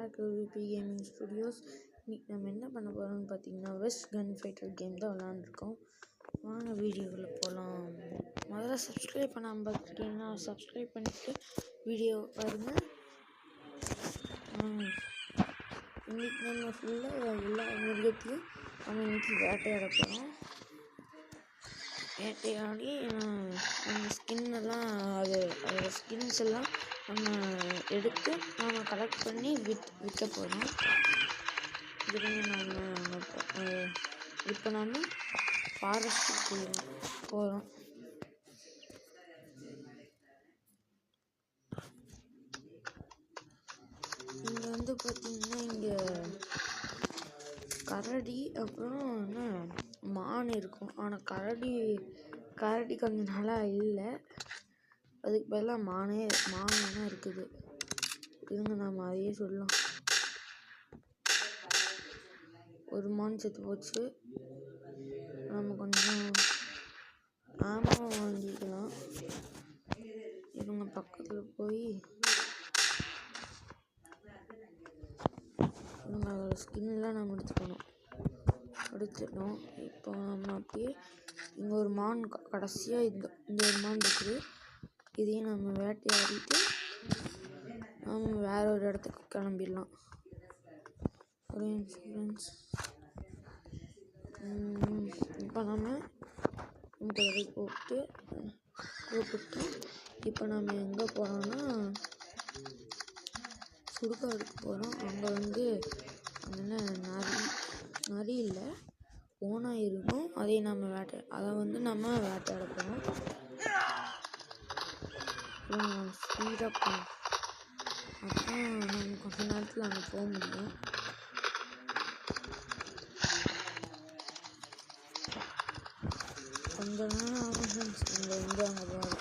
Back to VP gaming studios. இன்னைக்கு நம்ம என்ன பண்ண போகிறோம்னு பார்த்தீங்கன்னா வெஸ்ட் கன் ஃபைட்டர் கேம் தான் விளாண்டுருக்கோம். வாங்க வீடியோவில் போகலாம். முதல்ல சப்ஸ்கிரைப் பண்ணாமல் பார்த்துக்கிட்டிங்கன்னா சப்ஸ்கிரைப் பண்ணிவிட்டு வீடியோ பாருங்கள். இன்றைக்கி நம்ம ஃபுல்லாக எல்லா மிருகத்தையும் நம்ம இன்றைக்கி வேட்டையாட போகிறோம். வேட்டையாடி அந்த ஸ்கின்னெல்லாம் அதோட ஸ்கின்ஸ் எல்லாம் நம்ம எடுத்து நம்ம கலெக்ட் பண்ணி விற்க போகிறோம். இதுக்கு இப்போ நம்ம ஃபாரஸ்ட்டுக்கு போகிறோம். இங்கே வந்து பார்த்திங்கன்னா இங்கே கரடி அப்புறம் என்ன மான் இருக்கும். ஆனால் கரடி கொஞ்ச நாளாக இல்லை, அதுக்கு பதிலாக மானே இருக்குது. இருங்க நம்ம அதையே சொல்லலாம். ஒரு மான் செத்து போச்சு. நம்ம கொஞ்சம் ஆமாம் வாங்கிக்கலாம். இவங்க பக்கத்தில் போய் இவங்க அதோட ஸ்கின்லாம் நம்ம எடுத்துட்டோம். இப்போ நம்ம அப்படியே இங்கே ஒரு மான் கடைசியாக இந்த ஒரு மான் இருக்குது. இதையும் நம்ம வேட்டையாடிட்டு நம்ம வேற ஒரு இடத்துக்கு கிளம்பிடலாம். ஃப்ரெண்ட்ஸ், இப்போ நம்ம இன்டர்வியூ கூப்பிட்டு இப்போ நம்ம எங்கே போகிறோம்னா சுடுகாடுக்கு போகிறோம். அங்கே வந்து அங்கே நரி இல்லை, ஓனாய் இருக்கும். அதை நம்ம வேட்டையாட போகிறோம். ஸ்பீடாக போகணும். அப்போ நம்ம கொஞ்ச நேரத்தில் அங்கே போக முடியும். கொஞ்ச நேரம் ஆகும் ஃப்ரெண்ட்ஸ். அங்கே தான் இருக்கும்.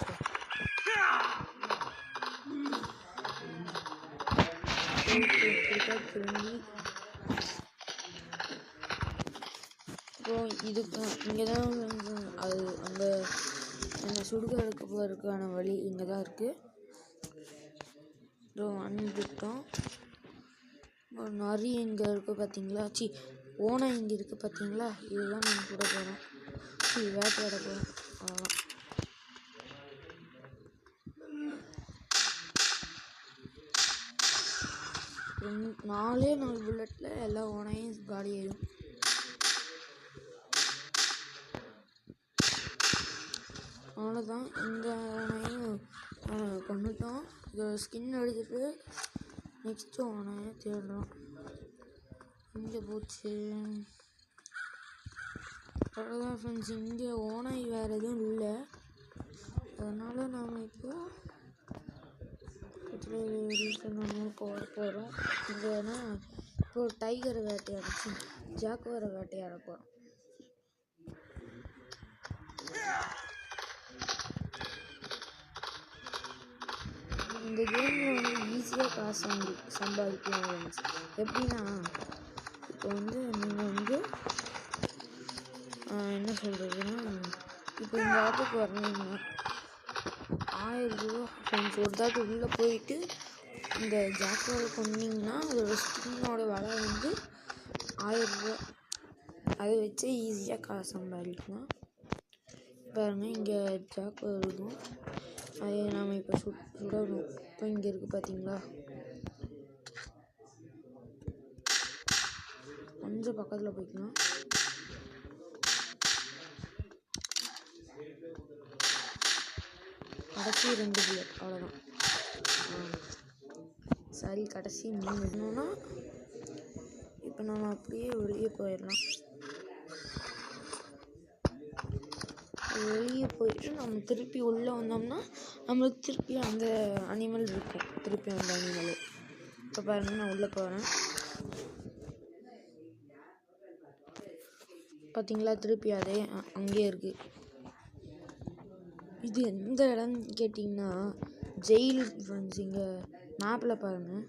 திரும்பி அப்புறம் இதுக்கு இங்கே தான் அது அந்த சுடுகாடுக்கு போகிறதுக்கான வழி இங்கே தான் இருக்குது. வந்துட்டோம். நரி இங்கே இருக்குது பார்த்தீங்களா? ஓனை இங்கே இருக்குது பார்த்தீங்களா? இதுதான் நம்ம கூட போகிறோம். வேட்டையாட போகிறோம். அவ்வளோதான். நாலே 4 புல்லட்டில் எல்லா ஓனையும் காலி ஆயிடும். அவ்வளோதான். இந்த ஓனையும் கொண்டுட்டோம். இதோட ஸ்கின் எடுத்துட்டு நெக்ஸ்ட்டு ஓனையை தேடுறோம். இங்கே போச்சு. அவ்வளோதான் ஃப்ரெண்ட்ஸ். இங்கே ஓனாய் வேறு எதுவும் இல்லை, அதனால் நாம் இப்போ நம்ம போகிறோம். இங்கேனா இப்போ டைகரை வேட்டையாடிச்சு ஜாக்குவாரை வேட்டையாட போகிறோம். இந்த கேமில் வந்து ஈஸியாக காசு சம்பாதிக்கலாம். எப்படின்னா இப்போ வந்து நீங்கள் வந்து என்ன சொல்கிறதுன்னா, இப்போ இந்த இடத்துக்கு வரணுன்னா 1000 ரூபா ஃப்ரெண்ட்ஸ். ஒரு தாட்டு உள்ளே போயிட்டு இந்த ஜாக்குவாரை கொண்டீங்கன்னா அதோட ஸ்கின்னோட விலை வந்து 1000 ரூபா. அதை வச்சு ஈஸியாக காசு சம்பாதிக்கலாம். பாருங்கள், இங்கே ஜாக்குவார் இருக்கும். அதை நாம் இப்போ சுடணும். இப்போ இங்கே இருக்குது பார்த்தீங்களா? கொஞ்சம் பக்கத்தில் போய்க்கலாம். கடைசி 2 புல்லட் அவ்வளோதான். சரி, கடைசி 3 வேணும்னா இப்போ நம்ம அப்படியே வெளியே போயிடலாம். வெளியே போயிட்டு நம்ம திருப்பி உள்ளே வந்தோம்னா நம்மளுக்கு திருப்பி அந்த அனிமல் இருக்கும். திருப்பி அந்த அனிமல் இப்போ பாருங்கள், நான் உள்ளே போகிறேன் பார்த்தீங்களா? திருப்பி அதே அங்கேயே இருக்குது. இது எந்த இடம்னு கேட்டிங்கன்னா ஜெயில் ஃப்ரெண்ட்ஸ். இங்கே மேப்பில் பாருங்கள்,